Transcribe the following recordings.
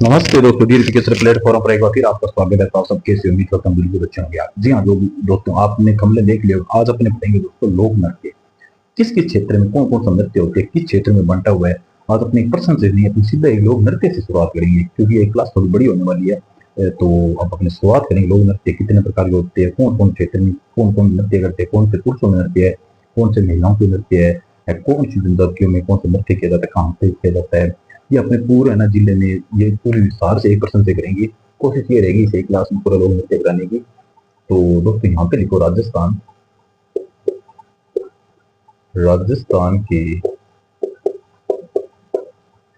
नमस्ते दोस्तों, दीर्घ के प्लेटफॉर्म पर एक बार फिर आपका स्वागत है। तो आप सब कैसे उम्मीद करता हूँ बिल्कुल अच्छे होंगे आप। जी हाँ दोस्तों, आपने कमले देख लिया। आज अपने पढ़ेंगे दोस्तों लोक नृत्य। किस किस क्षेत्र में कौन कौन सा नृत्य होते हैं, किस क्षेत्र में बंटा हुआ है। आज अपने एक प्रश्न से नहीं, अपनी सीधा एक लोक नृत्य से शुरुआत करेंगे क्योंकि ये क्लास थोड़ी बड़ी होने वाली है। तो अब अपने शुरुआत करेंगे। लोक नृत्य कितने प्रकार के होते हैं, कौन कौन क्षेत्र में कौन कौन नृत्य करते हैं, कौन से पुरुषों में नृत्य है, कौन से महिलाओं के नृत्य है, कौन सी जनजातियों में कौन सा नृत्य किया जाता है, कहाँ पे किया जाता है। ये अपने पूरे है ना जिले में ये पूरे विस्तार से एक पर्सन से करेंगे। कोशिश ये रहेगी इसे क्लास में पूरा लोग नृत्य कराने की। तो दोस्तों यहाँ पे लिखो राजस्थान। राजस्थान के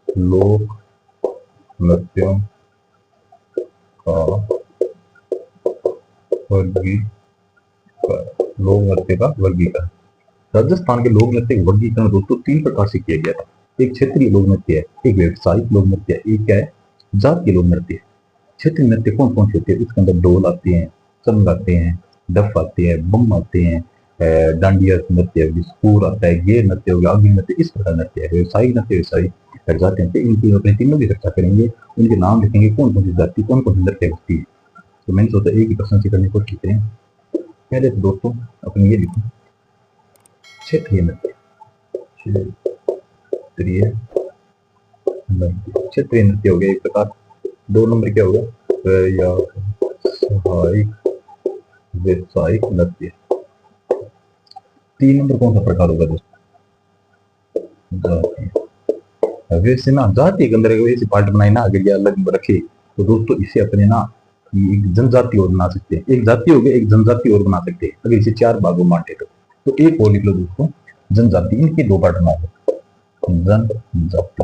लोक नृत्यों का वर्गीकरण। लोक नृत्य का वर्गीकरण। राजस्थान के लोक नृत्य का वर्गीकरण दोस्तों तीन प्रकार से किया गया था। एक क्षेत्रीय लोक नृत्य है, एक व्यवसायिक लोक नृत्य है, एक क्या है जातीय लोक नृत्य है। क्षेत्रीय नृत्य कौन कौन से होते हैं, इसके अंदर ढोल आते हैं, चंग आते हैं, डफ आते हैं, बम आते हैं, डांडिया नृत्य, बिस्कुर आता है, गेर नृत्य हो गया, अग्नि नृत्य। इस प्रकार नृत्य है। व्यवसायिक नृत्य व्यवसायिक जाते हैं। इनकी अपने तीनों की चर्चा करेंगे, उनके नाम लिखेंगे, कौन कौन सी जाति कौन कौन सी नृत्य होती है। तो मैंने सोचा एक ही प्रश्न से करने की कोशिश करें। पहले तो दोस्तों अपने ये लिखो क्षेत्रीय नृत्य। क्षेत्रीय नृत्य, क्षेत्रीय नृत्य हो गया एक प्रकार। दो नंबर क्या होगा, व्यावसायिक व्यवसायिक नृत्य। तीन नंबर कौन सा प्रकार होगा दोस्तों, जातीय। वैसे ना जाति के अंदर वैसे पार्ट बनाए ना अगर ये अलग रखे तो दोस्तों इसे अपने ना एक जनजाति और बना सकते हैं। एक जाति हो गया, एक जनजाति और बना सकते हैं अगर इसे चार भागों में बांटे तो एक और लिख लो दोस्तों जनजाति। इनके दो पार्ट बना लो, जनजाति।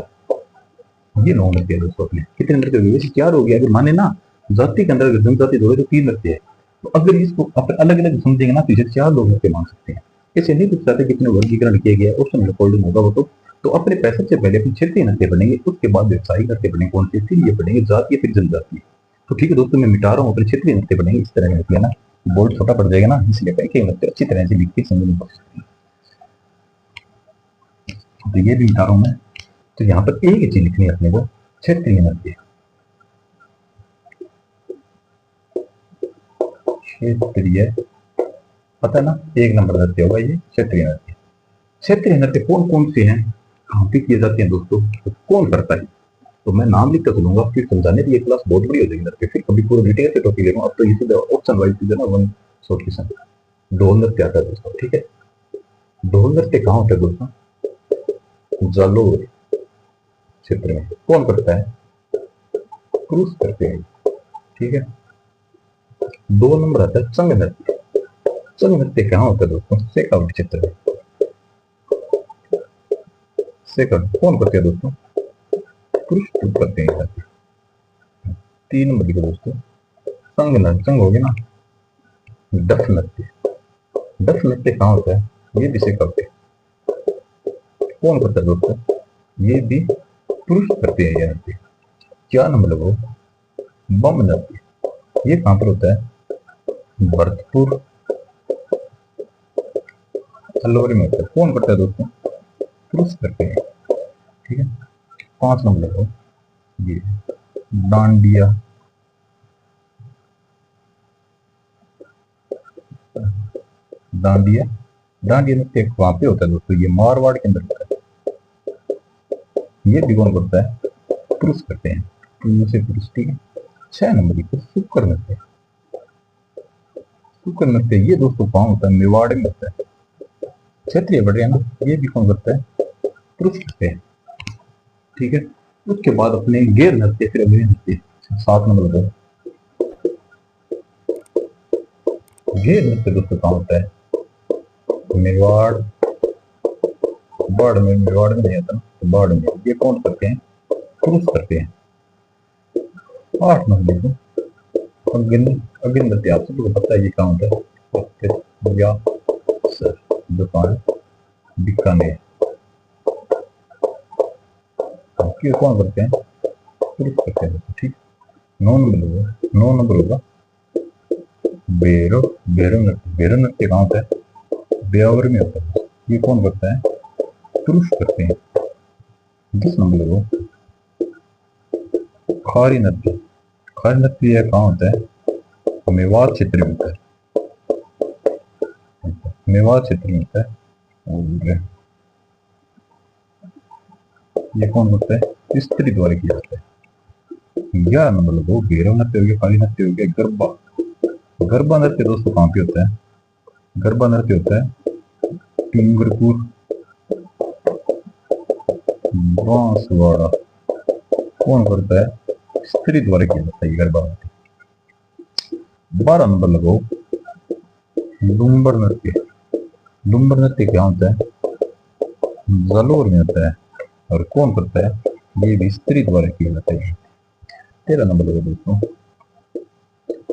ये नौ नृत्य है दोस्तों अपने। कितने नृत्य हो गए, वैसे चार हो गया। अगर माने ना जाति के अंदर अगर जनजाति जोड़े तो तीन नृत्य है। तो अगर इसको अलग अलग समझेंगे ना तो इसे चार लोग नृत्य मान सकते हैं। ऐसे नहीं पूछ सकते कितने वर्गीकरण किए गए, ऑप्शन रिकॉर्डिंग होगा वो तो अपने पैसे से पहले अपने क्षेत्रीय नृत्य पढ़ेंगे, उसके बाद व्यवसायिक नृत्य पढ़ेंगे, कौन से फिर ये पढ़ेंगे जातीय फिर जनजातीय। तो ठीक है दोस्तों, मैं मिटा रहा हूँ, अपने क्षेत्रीय नृत्य पढ़ेंगे। इस तरह नृत्य ना बोर्ड छोटा पड़ जाएगा ना, इसलिए एक नृत्य अच्छी तरह से लिख के समझने की कोशिश करेंगे। तो ये भी मिटा रहा हूँ मैं। तो यहाँ पर एक ही चीज लिखनी है अपने को, क्षेत्रीय नृत्य। क्षेत्रीय पता है ना, एक नंबर नृत्य होगा ये क्षेत्रीय नृत्य। क्षेत्रीय नृत्य कौन कौन से हैं, कहाँ पे किए जाते हैं दोस्तों, तो कौन करता है। तो मैं नाम लिख कर चलूंगा, फिर समझाने की ये क्लास बहुत बड़ी हो जाएगी नृत्य, फिर कभी पूरा डिटेल से टॉपिक लेगा। अब तो ये सीधा ऑप्शन वाइज चीज है ना, वन शॉर्ट क्वेश्चन। ढोल नृत्य आता है दोस्तों, ठीक है। ढोल नृत्य कहाँ होता है दोस्तों, जालोर क्षेत्र में। कौन करता है, पुरुष करते हैं, ठीक है। दो नंबर आता है संघ नृत्य। संघ नृत्य कहाँ होता है दोस्तों, शेखावट क्षेत्र में। शेखावट कौन करते हैं दोस्तों, पुरुष करते हैं। तीन नंबर लिखो दोस्तों संघ नृत्य। संघ हो गया ना, डफ नृत्य। डफ नृत्य कहाँ होता है, ये भी शेखावट है। कौन करता है दोस्तों, ये भी पुरुष करते हैं ये नृत्य। क्या नंबर लगो, बम नृत्य। ये कहां पर होता है, भरतपुर अलवर में होता है। कौन करता है दोस्तों, पुरुष करते हैं, ठीक है। पांच नंबर लगो, ये डांडिया। डांडिया डांडिया नृत्य वहां पे होता है दोस्तों, ये मारवाड़ के अंदर होता है। ये भी कौन करता है, पुरुष करते हैं, पुरुष, ठीक है। छह नंबर की शुक्र नृत्य। शुक्र नृत्य ये दोस्तों कहाँ होता है, मेवाड़ में होता है। क्षेत्रीय बढ़ रहे हैं ना, ये भी कौन करता है, पुरुष करते हैं, ठीक है। उसके बाद अपने गैर नृत्य, फिर अग्नि नृत्य। सात नंबर पर गैर नृत्य दोस्तों कहाँ होता है, मेवाड़। बाढ़ में, मेवाड़ में नहीं आता ना, तो बाढ़ में। ये कौन करते हैं, पुरुष करते हैं। आठ नंबर देखो अग्नि। अग्नि नृत्य आप सबको पता है ये कहाँ होता है, दुकान बीकानेर। कौन करते हैं, पुरुष करते हैं, ठीक। नौ नंबर होगा बेरो। बेरो नृत्य। बेरो नृत्य कहाँ होता है, ब्यावर में होता है। ये कौन करता है, पुरुष करते हैं। 10 नंबर होगा खारी नृत्य। खारी नृत्य यह कहाँ होता है? मेवाड़ क्षेत्र में होता है। मेवाड़ क्षेत्र में होता है। और ये कौन होता है? स्त्री द्वारा किया जाता है। 11 नंबर लगो। भैरव नृत्य हो गया, खारी नृत्य हो गया, गरबा। गरबा नृत्य दोस्तों कहाँ पे होता है? गरबा नृत्य होता है डूंगरपुर, बांसवाड़ा। कौन करता है? स्त्री द्वारा किया जाता है गरबा नृत्य। 12 नंबर लगाओ। डूंबर नृत्य। डूंबर नृत्य क्या होता है? जालोर में होता है। और कौन करता है? ये भी स्त्री द्वारा किया जाता है। 13 नंबर लगाओ दोस्तों।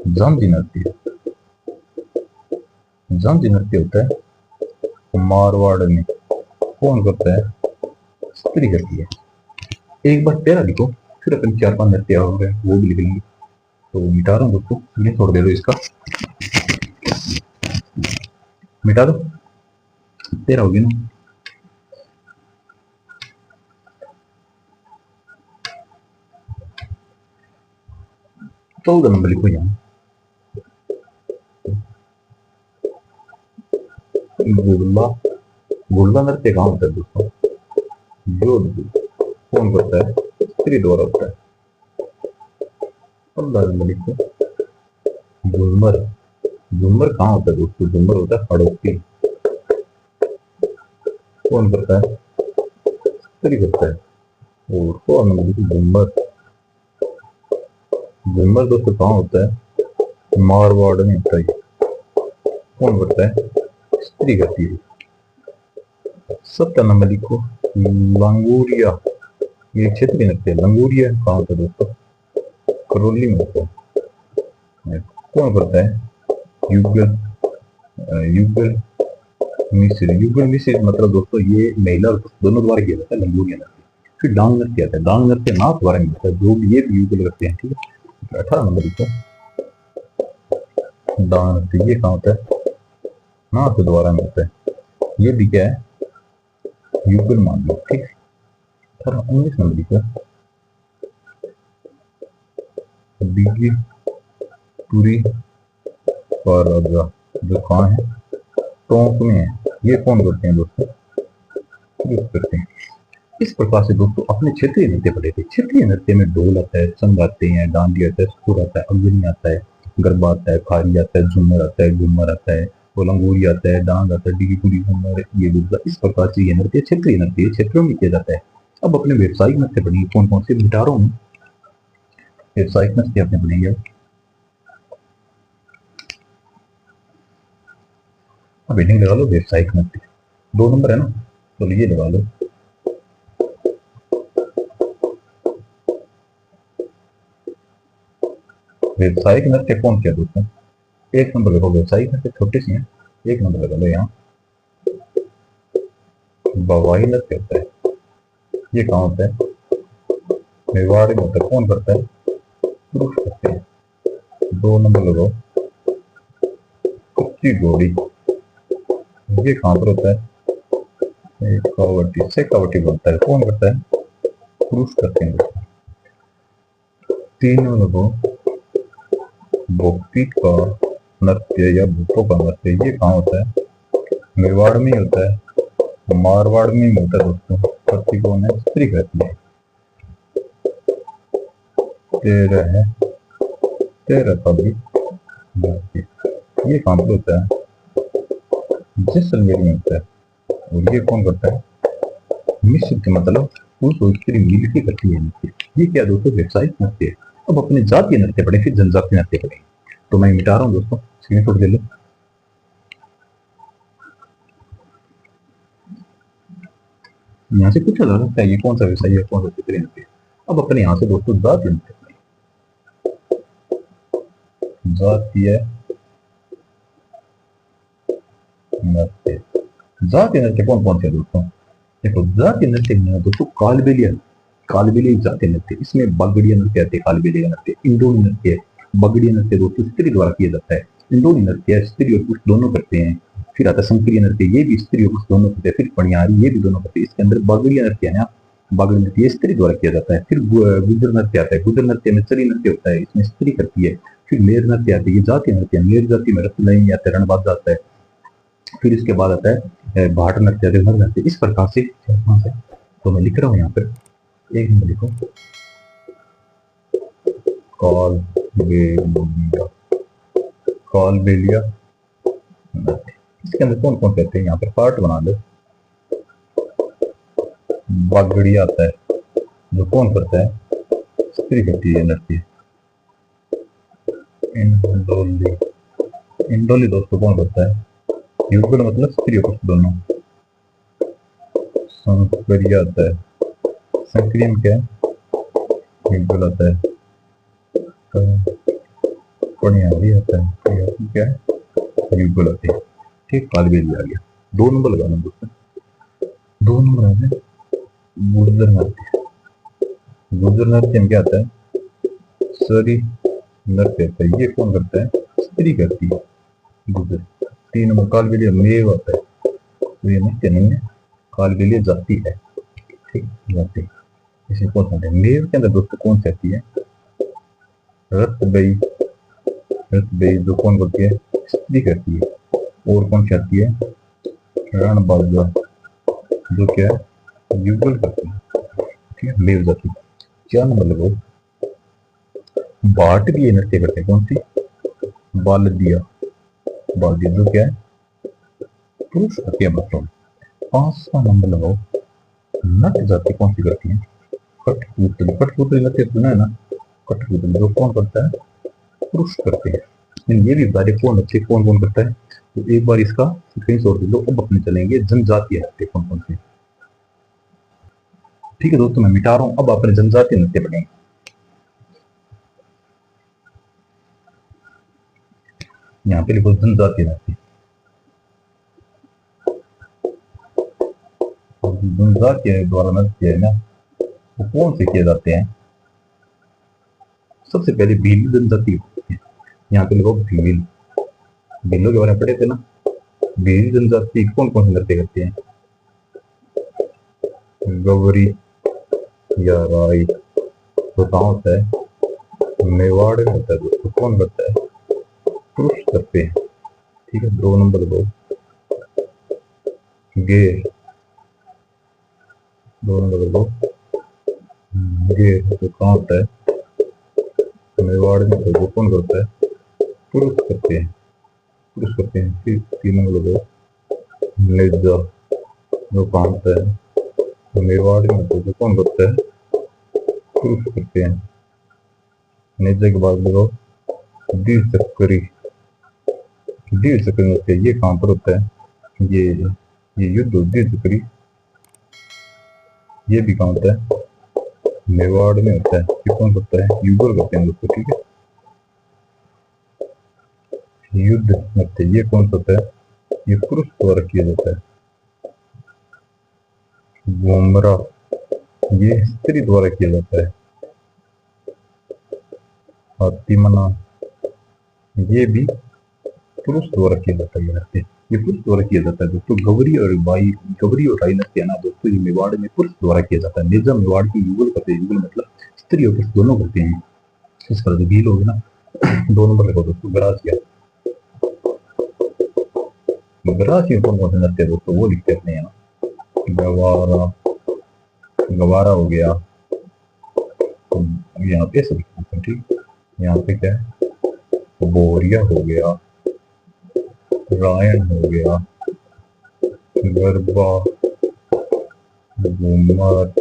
झांझी नृत्य। झांझी नृत्य होता है मारवाड़ में। कौन करता है? स्त्री करती है। एक बार 13 लिखो, फिर अपन 4-5 नृत्य हो गए वो भी लिख लेंगे। तो मिटा रहा हूँ दोस्तों, ये छोड़ दे दो, इसका मिटा दो। 13 होगी ना। तो 14 नंबर लिखो यहाँ। गुड़ला। गुड़ला नृत्य कहाँ होता है दोस्तों? जोधपुर। कौन करता है? स्त्री द्वारा होता है। 15 नंबर लिखो। झूमर। झूमर कहाँ होता है दोस्तों? झूमर होता है हड़ौती। कौन करता है? स्त्री करता है। और 16 नंबर लिखो। झूमर। झूमर दोस्तों कहाँ होता है? मारवाड़ में होता है। कौन करता है? स्त्री करती है। 17 नंबर लिखो। लंगूरिया। ये क्षेत्रीय नृत्य है। लंगूरिया कहाँ होता है दोस्तों? करौली में होता है। कौन करता है? युगल। युगल मिश्र। युगल मिश्र मतलब दोस्तों ये महिला और पुरुष दोनों द्वारा किया जाता है लंगूरिया नृत्य। फिर डांग नृत्य आता है। डांग नृत्य नाथ द्वारा नहीं होता है, जो भी ये भी युगल करते हैं। ठीक है। 18 नंबर लिखो। डांग नृत्य ये कहाँ होता है? नाथ द्वारा में होता है। ये भी क्या है? युगल मान लो। ठीक है। 19 नंबर लिखो। बीगी पूरी और राजा जो कहाँ है? टोंक में है। ये कौन करते हैं दोस्तों? यूज करते हैं। इस प्रकार से दोस्तों अपने क्षेत्रीय नृत्य पढ़े थे। क्षेत्रीय नृत्य में ढोल आता है, संग आते हैं, डांडी आता है, सुर आता है, अग्नि आता है, गरबा आता है, खारी आता है, झूमर आता है, घूमर आता है, लंगूरी आता है, डांग आता है, डिगी पूरी घूमर, ये दूसरा। इस प्रकार से ये नृत्य क्षेत्रीय नृत्य क्षेत्रों में किया जाता है। अब अपने व्यावसायिक नृत्य पढ़ेंगे। कौन कौन से मिटा रहा हूँ? व्यावसायिक नृत्य अपने पढ़ेंगे। अब हेडिंग लगा लो व्यावसायिक नृत्य। 2 नंबर है ना, तो ये लगा लो। व्यावसायिक नृत्य कौन किया दोस्तों? 1 नंबर लगाओ। व्यावसायिक नृत्य छोटे से हैं। 1 नंबर लगा लो यहाँ। बवाई नृत्य होता है। ये कहाँ होता है? मेवाड़ में होता है। कौन करता है? पुरुष करते हैं। 2 नंबर लगाओ। कुच्ची घोड़ी। ये कहाँ पर होता है? शेखावटी बनता है। कौन करता है? पुरुष करते हैं। 3 नंबर लगाओ। भक्ति का नृत्य या भूतों का नृत्य। ये कहाँ होता है? मेवाड़ में ही होता है, मारवाड़ में ही होता है दोस्तों। करती कौन है? स्त्री करती है। 13 है। 13 का भी नृत्य। ये कहाँ पर होता है? जैसलमेर में होता है। और ये कौन करता है? मिश्रित मतलब पुरुष और स्त्री मिलकर करती है नृत्य। ये क्या दोस्तों? व्यावसायिक नृत्य है। अब अपने जातीय नृत्य पढ़े, फिर जनजातीय नृत्य पढ़े। तो मैं मिटा रहा हूँ दोस्तों, स्क्रीनशॉट ले लो। यहाँ से पूछा जा सकता है ये कौन सा व्यवसाय है, कौन सा क्षेत्रीय नृत्य। अब अपने यहाँ से दोस्तों जातीय नृत्य, जातीय नृत्य। जातीय नृत्य कौन कौन से दोस्तों? देखो जातीय नृत्य में दोस्तों कालबेलिया। कालबेलिया जातीय नृत्य। इसमें बगड़िया नृत्य आते हैं। कालबेलिया नृत्य। इंडोनी नृत्य। बगड़िया नृत्य दोस्तों स्त्री द्वारा किया जाता है। इंडोनी नृत्य स्त्री और पुरुष दोनों करते हैं। फिर आता है संक्रिय नृत्य। ये भी स्त्री और पुरुष दोनों करते हैं। फिर पणियारी, ये भी दोनों करते हैं। इसके अंदर बगड़िया नृत्य है ना, बागड़ी नृत्य स्त्री द्वारा किया जाता है। फिर गुजर नृत्य आता है। गुजर नृत्य में चरी नृत्य होता है, इसमें स्त्री करती है। फिर मेर नृत्य आती है, ये जातीय नृत्य है। मेर जाति में रत्नलाइन या रणबाज आता है। फिर इसके बाद आता है भाट नृत्य, देवहर नृत्य। इस प्रकार से तो मैं लिख रहा हूँ यहाँ पर, एक नंबर लिखो, कालबेलिया, कालबेलिया नृत्य। इसके अंदर कौन कौन कहते हैं, यहाँ पर पार्ट बना दो। बागड़ी आता है, जो कौन करता है, स्त्री करती है नृत्य। इंडोली, इंडोली दोस्तों कौन करता है, युगल मतलब स्त्री और पुरुष दोनों। संकरिया आता है, संक्रिय में क्या है, युगल आता है। पणियारी आता है, क्या है, युगल आती है। ठीक, कालबेलिया आ गया। 2 नंबर लगाना दोस्तों, 2 नंबर आ गए गुर्जर नृत्य। गुर्जर नृत्य में क्या आता है, सरी नृत्य आता है। ये कौन करता है, स्त्री करती है, गुर्जर। 3 नंबर कालबेलिया मेव आता है, तो ये नृत्य नहीं है, कालबेलिया जाति है। ठीक, जाति। इसे कौन सा है, मेव के अंदर दोस्तों कौन सी आती है, रतबई, रतबई जो कौन करती है, स्त्री करती है। और कौन सी आती है, रणबाजा, जो क्या है, युगल करती है। ठीक है, मेव जाति। 4 नंबर लगाओ, भाट भी ये नृत्य करते हैं, कौन सी, बालदिया, बालदिया जो क्या है, पुरुष करती है बच्चों। 5वां नंबर लगाओ, नट जाति कौन सी करती है, कठपुतली। कठपुतली नृत्य सुना है ना, कठपुतली जो कौन करता है, पुरुष करते हैं। ये भी बता कौन नृत्य कौन कौन करता है, तो एक बार इसका स्क्रीनशॉट ले लो। अब अपने चलेंगे जनजातीय नृत्य कौन कौन से। ठीक है दोस्तों, मैं मिटा रहा हूं, अब अपने जनजातीय नृत्य पढ़ेंगे। यहाँ पे लिखो जनजातीय नृत्य। जनजातीय द्वारा नृत्य है ना, वो कौन से किए जाते हैं, सबसे पहले भील जनजाति होती है। यहाँ पे लिखो भील, भीलों के बारे में पढ़े थे ना। भील जनजाति कौन कौन से नृत्य करते हैं, गवरी या राई, तो कहाँ होता है, मेवाड़ में होता है दोस्तों। कौन करता है, पुरुष करते हैं। ठीक है, 2 नंबर दो, गेर, 2 नंबर दो, गेर तो कहाँ होता है, मेवाड़ में होता है। वो कौन करता है, पुरुष करते हैं, पुरुष करते हैं। फिर 3 नंबर दो, नेजा, जो कहाँ होता है, मेवाड़ में होता है। वो कौन करता है, पुरुष करते हैं। नेजा के बाद देखो दीर चक्करी, दीर चक्करी नृत्य, ये कहाँ पर होता है, ये युद्ध दीर चक्करी, ये भी कहाँ होता है, मेवाड़ में होता है। ये कौन करता है, युगल करते हैं दोस्तों। ठीक है, युद्ध नृत्य ये कौन सा होता है, ये पुरुष द्वारा किया जाता है। घूमरा ये स्त्री द्वारा किया जाता है। हाथीमना ये भी पुरुष द्वारा किया जाता है। ये नृत्य ये पुरुष द्वारा किया जाता है दोस्तों। गौरी और राई नृत्य है ना दोस्तों, ये मेवाड़ में पुरुष द्वारा किया जाता है। निजाम मेवाड़ की युगल करते हैं, युगल मतलब स्त्री और पुरुष दोनों करते हैं। इस तरह से भील होगी ना। 2 नंबर लिखो दोस्तों, गरासिया। गरासिया में कौन कौन से नृत्य दोस्तों, वो लिखते अपने यहाँ। गवारा, गवारा हो गया, यहाँ पे ऐसे लिखते हैं। ठीक, यहाँ पे क्या है, बोरिया हो गया, रायन हो गया, गरबा, घूमर,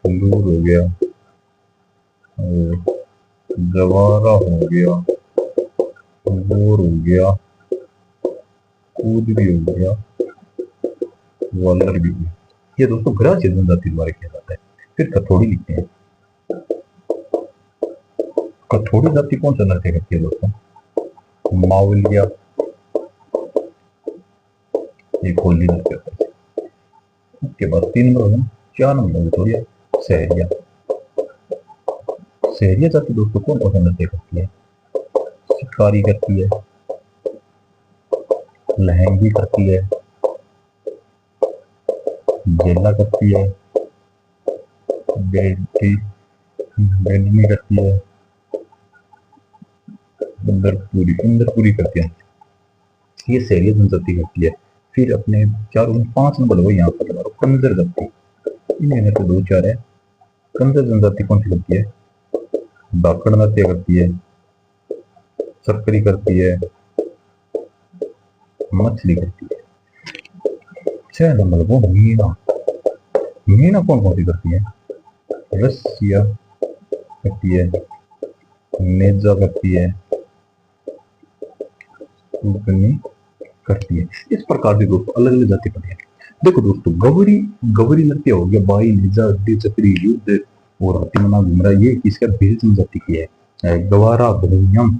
लूर हो गया, जवारा हो गया, गोर हो गया, कूद भी हो गया, वालर भी हो गया। ये दोस्तों गरासिया जनजाति द्वारा किया जाता है। फिर कथोड़ी लिखते हैं। कथोड़ी जाति कौन सा नृत्य करती है दोस्तों, मावलिया, एक होली नृत्य करता है। उसके बाद 3 नंबर होगा, 4 नंबर थोड़ी सहरिया। सहरिया जाति दोस्तों कौन कौन सा नृत्य करती है, शिकारी करती है, लहंगी करती है, जेला करती है, बेटी बेडनी करती है, अंदर पूरी करती है, ये सैरिया जनजाति करती है। फिर अपने चारों में 5 नंबर हो यहाँ पर लगा कंजर जाति, इन्हें तो 2 4 है। कंजर जनजाति कौन सी करती है? धाकड़ नृत्य करती है, चक्री करती है, मछली करती है। 6 नंबर वो मीना, मीना कौन कौन सी करती है? रसिया करती है, नेजा करती है, करती है। इस प्रकार से दोस्तों अलग अलग जाति पड़ी है। देखो दोस्तों, गौरी गौरी नृत्य हो गया, बाई निजा चक्री युद्ध और हाथीमना घुमरा, ये किसका? भील जनजाति की है। गवारा भ्रमियम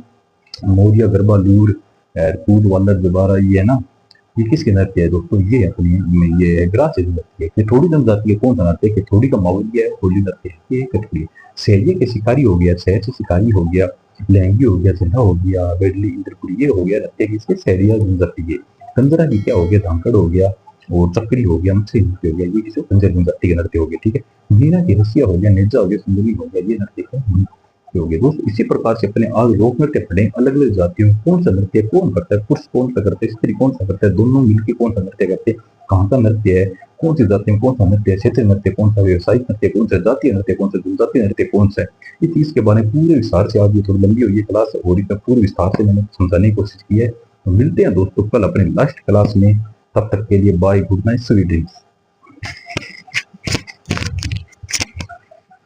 मौर्य गरबा लूर कूद वाला दोबारा, ये है ना, ये किसके नृत्य है दोस्तों? ये अपनी ये ग्रास नृत्य है। ये थोड़ी जनजाति है, कौन सा नृत्य है? थोड़ी का मावलिया है, होली नृत्य है, ये कठपुड़ी। सहजे के शिकारी हो गया, सहज शिकारी हो गया, लहंगी हो गया, झंडा हो गया, बेडली इंद्रपुरी, ये हो गया नृत्य किसके? सहरिया जनजाति के। कंजरा की क्या हो गया? धांकड़ हो गया और चक्री हो गया, मछली नृत्य हो गया, ये किसी कंजर जनजाति के नृत्य हो गया। ठीक है। मीना की रसिया हो गया, नेजा हो गया, सुंदरी हो गया, ये नृत्य है हो गए दोस्त। इसी प्रकार से अपने आज लोक नृत्य पढ़े, अलग अलग जातियों में कौन सा नृत्य कौन करता है, पुरुष कौन सा करता है, स्त्री कौन सा करता है, दोनों मिलकर कौन सा नृत्य करते हैं, कहाँ का नृत्य है, कौन सी जाति में कौन सा नृत्य है, क्षेत्रीय नृत्य कौन सा, व्यवसायिक नृत्य कौन सा, जातीय नृत्य कौन सा, जनजातीय नृत्य कौन सा है, इस चीज के बारे में पूरे विस्तार से, आज ये थोड़ी लंबी हुई है क्लास और इसमें पूरे विस्तार से मैंने समझाने की कोशिश की है। तो मिलते हैं दोस्तों कल अपने लास्ट क्लास में, तब तक के लिए bye, good night, sweet dreams.